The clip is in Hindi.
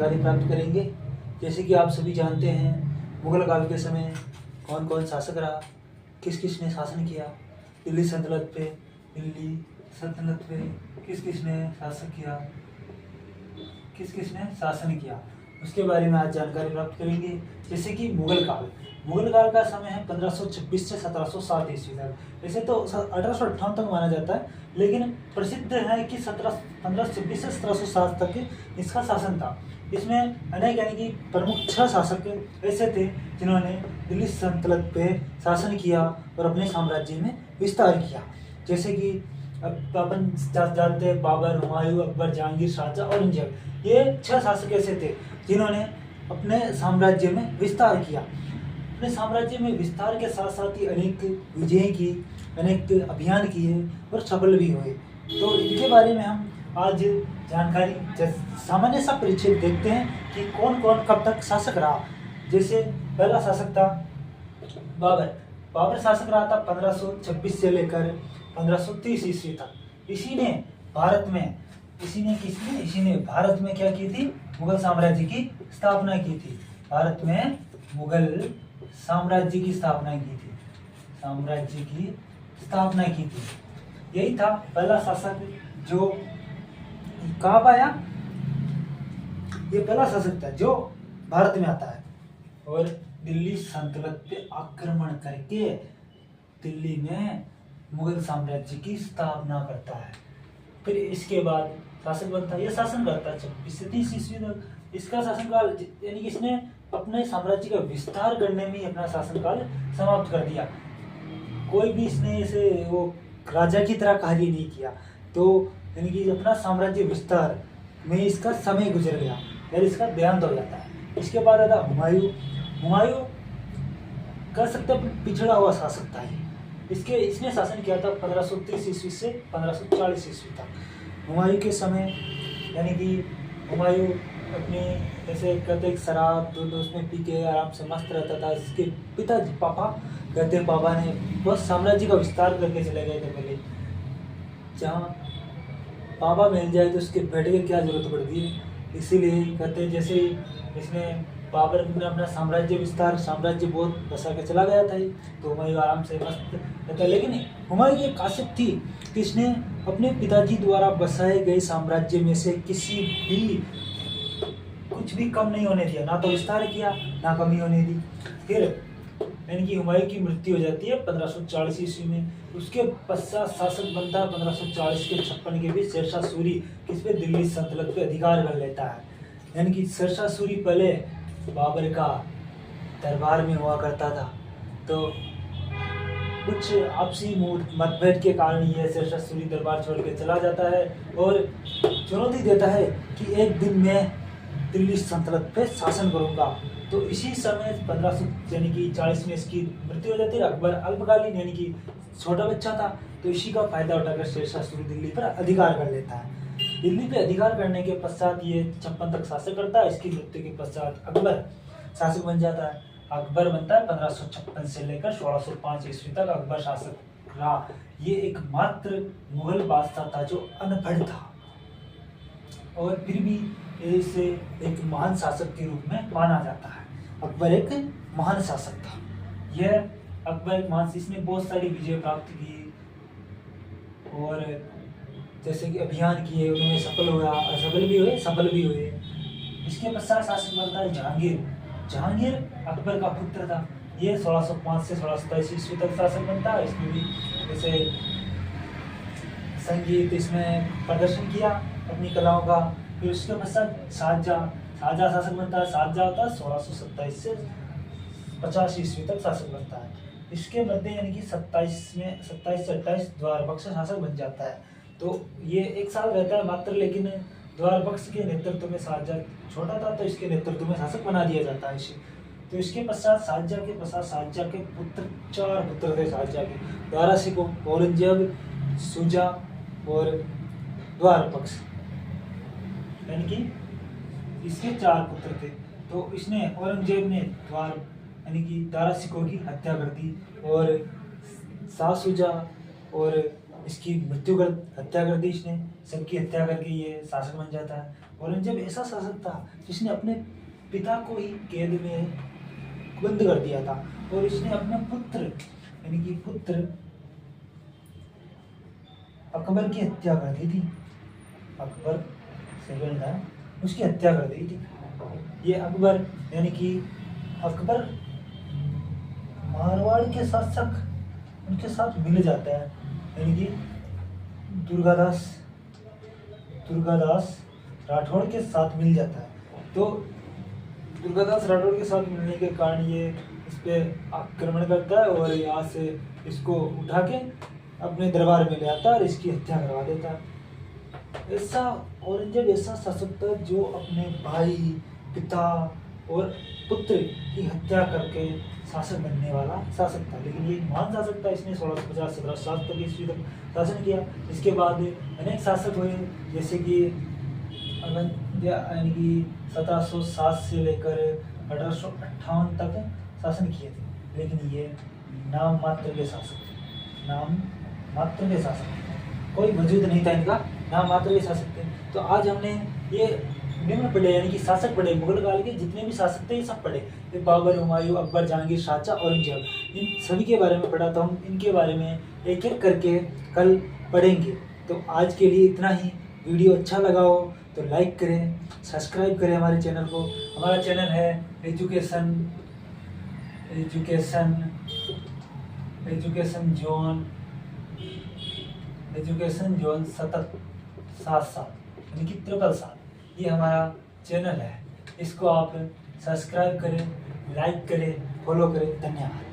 जानकारी प्राप्त करेंगे। जैसे कि आप सभी जानते हैं, मुगल काल के समय कौन कौन शासक रहा, किस किस ने शासन किया, दिल्ली सल्तनत पे किस किस ने शासन किया, उसके बारे में आज जानकारी प्राप्त करेंगे। जैसे कि मुगल काल का समय है 1526 से 1707 ईस्वी तक। वैसे तो 1858 तक माना जाता है, लेकिन प्रसिद्ध है कि 1526 से 1707 तक इसका शासन था। इसमें अनेक यानी कि प्रमुख 6 शासक ऐसे थे जिन्होंने दिल्ली सल्तनत पे शासन किया और अपने साम्राज्य में विस्तार किया। जैसे कि अब अपन जानते हैं बाबर, हुमायूं, अकबर, जहांगीर, शाहजहां, औरंगजेब। ये 6 शासक ऐसे थे जिन्होंने अपने साम्राज्य में विस्तार किया। अपने साम्राज्य में विस्तार के साथ साथ ही अनेक विजय की, अनेक अभियान किए और सफल भी हुए। तो इनके बारे में हम आज जानकारी सामान्य सा परिचय देखते हैं कि कौन कौन कब तक शासक रहा। जैसे पहला शासक था बाबर शासक रहा था 1526 से लेकर 1530 ईस्वी तक। इसी ने भारत में क्या की थी, मुगल साम्राज्य की स्थापना की थी। भारत में मुगल साम्राज्य की स्थापना की थी। यही था पहला शासक जो कहाँ पाया, ये पहला शासक था जो भारत में आता है और दिल्ली सल्तनत पे आक्रमण करके दिल्ली में मुगल साम्राज्य की स्थापना करता है। फिर इसके बाद शासक बनता है, यह शासन करता है 26 से 30 ईस्वी तक। इसका शासनकाल यानी कि इसने अपने साम्राज्य का विस्तार करने में अपना शासनकाल समाप्त कर दिया। कोई भी इसने ऐसे वो राजा की तरह कार्य नहीं किया, तो यानी कि अपना साम्राज्य विस्तार में इसका समय गुजर गया और इसका देहांत हो जाता है। इसके बाद आता हुमायूं कह सकते हैं पिछड़ा हुआ शासक था। इसने शासन किया था 1530 ईस्वी से 1540 ईस्वी तक। हुमायूं के समय यानी कि हुमायूं अपनी जैसे कहते एक शराब दूध उसमें पी के आराम से मस्त रहता था। इसके पिताजी पापा ने बहुत साम्राज्य का विस्तार करके चले गए थे। पहले जहाँ पापा मिल जाए तो उसके बेटे की क्या जरूरत पड़ती है, इसीलिए कहते हैं जैसे इसने बाबर ने अपना साम्राज्य बहुत बसा के चला गया था, तो हुमायूं आराम से मस्त रहता। लेकिन हुमायूं की एक खासियत थी कि इसने अपने पिताजी द्वारा बसाए गए साम्राज्य में से कुछ भी कम नहीं होने दिया, ना तो विस्तार किया ना कमी होने दी। फिर यानी कि हुमायूं की मृत्यु हो जाती है 1540 ईस्वी में। उसके पश्चात शासक बनता है 1540 के 56 के बीच शेरशाह सूरी, किस पे, दिल्ली सल्तनत पे अधिकार कर लेता है। यानी कि शेरशाह सूरी पहले बाबर का दरबार में हुआ करता था, तो कुछ आपसी मतभेद के कारण यह शेरशाह सूरी दरबार छोड़ के चला जाता है और चुनौती देता है कि एक दिन मैं दिल्ली सल्तनत पे शासन करूंगा। तो इसी समय 1540 में इसकी मृत्यु हो जाती है। अकबर अल्पकालीन यानी कि छोटा बच्चा था, तो इसी का फायदा उठाकर शेरशाह सूरी दिल्ली पर अधिकार कर लेता है। दिल्ली पे अधिकार करने के पश्चात ये 56 तक शासन करता है। इसकी मृत्यु के पश्चात अकबर शासक बन जाता है। अकबर बनता है 1556 से लेकर 1605 ईस्वी तक अकबर शासक रहा। ये एकमात्र मुगल बादशाह था जो अनपढ़ था और फिर भी इसे एक महान शासक के रूप में माना जाता है। अकबर एक महान शासक था। यह अकबर एक महान, इसने बहुत सारी विजय प्राप्त की और जैसे कि अभियान किए, उन्होंने सफल भी हुए। इसके पश्चात शासक बनता है जहांगीर अकबर का पुत्र था। ये 1605 से 1627 ईस्वी तक शासक बनता है। इसमें भी जैसे संगीत इसमें प्रदर्शन किया अपनी कलाओं का। फिर उसके पश्चात शाहजहां शासक बनता है। शाहजहां होता है 1627 से 50 ईस्वी तक शासक बनता है। इसके मध्य यानी कि 27 से 28 द्वारबक्स शासक बन जाता है। तो ये एक साल रहता है मात्र, लेकिन द्वारबक्स के नेतृत्व में शाहजहां छोटा था, तो इसके नेतृत्व में शासक बना दिया जाता है इसे। तो इसके पश्चात शाहजहां के 4 पुत्र थे। शाहजहां के दारा शिकोह, औरंगजेब, शुजा और द्वारबक्स, यानी कि इसके 4 पुत्र थे। तो इसने औरंगजेब ने दारा शिकोह की हत्या कर दी और शाह शुजा और इसकी हत्या कर दी इसने, सबकी हत्या करके ये शासक बन जाता है। औरंगजेब ऐसा शासक था जिसने अपने पिता को ही कैद में बंद कर दिया था, और इसने अपने पुत्र यानी कि पुत्र अकबर की हत्या कर दी थी। अकबर सेकंड था, उसकी हत्या कर दी थी। ये अकबर यानी कि अकबर मारवाड़ के शासक उनके साथ मिल जाता है, यानी कि दुर्गादास राठौड़ के साथ मिल जाता है। तो दुर्गादास राठौड़ के साथ मिलने के कारण ये इस पे आक्रमण करता है और यहाँ से इसको उठा के अपने दरबार में ले आता है और इसकी हत्या करवा देता है। ऐसा औरंगजेब ऐसा शासक था जो अपने भाई, पिता और पुत्र की हत्या करके शासक बनने वाला शासक था। लेकिन ये महान शासक था, इसने 1650-1760 ईस्वी तक शासन किया। इसके बाद अनेक शासक हुए, जैसे कि यानी कि 1707 से लेकर 1858 तक शासन किए थे। लेकिन ये नाम मात्र के शासक थे, नाम मात्र के शासक थे, कोई वजूद नहीं था इनका, नाम मात्र के शासक थे। तो आज हमने ये निम्न पढ़े, यानी कि शासक पढ़े, मुगल काल के जितने भी शासक थे ये सब पढ़े। ये बाबर, हुमायूं, अकबर, जहांगीर, शाहजहां, औरंगजेब, इन सभी के बारे में पढ़ा। तो हम इनके बारे में एक एक करके कल पढ़ेंगे। तो आज के लिए इतना ही। वीडियो अच्छा लगा हो तो लाइक करें, सब्सक्राइब करें हमारे चैनल को। हमारा चैनल है एजुकेशन जोन सतत 7 यानी कि 7 ये हमारा चैनल है। इसको आप सब्सक्राइब करें, लाइक करें, फॉलो करें। धन्यवाद।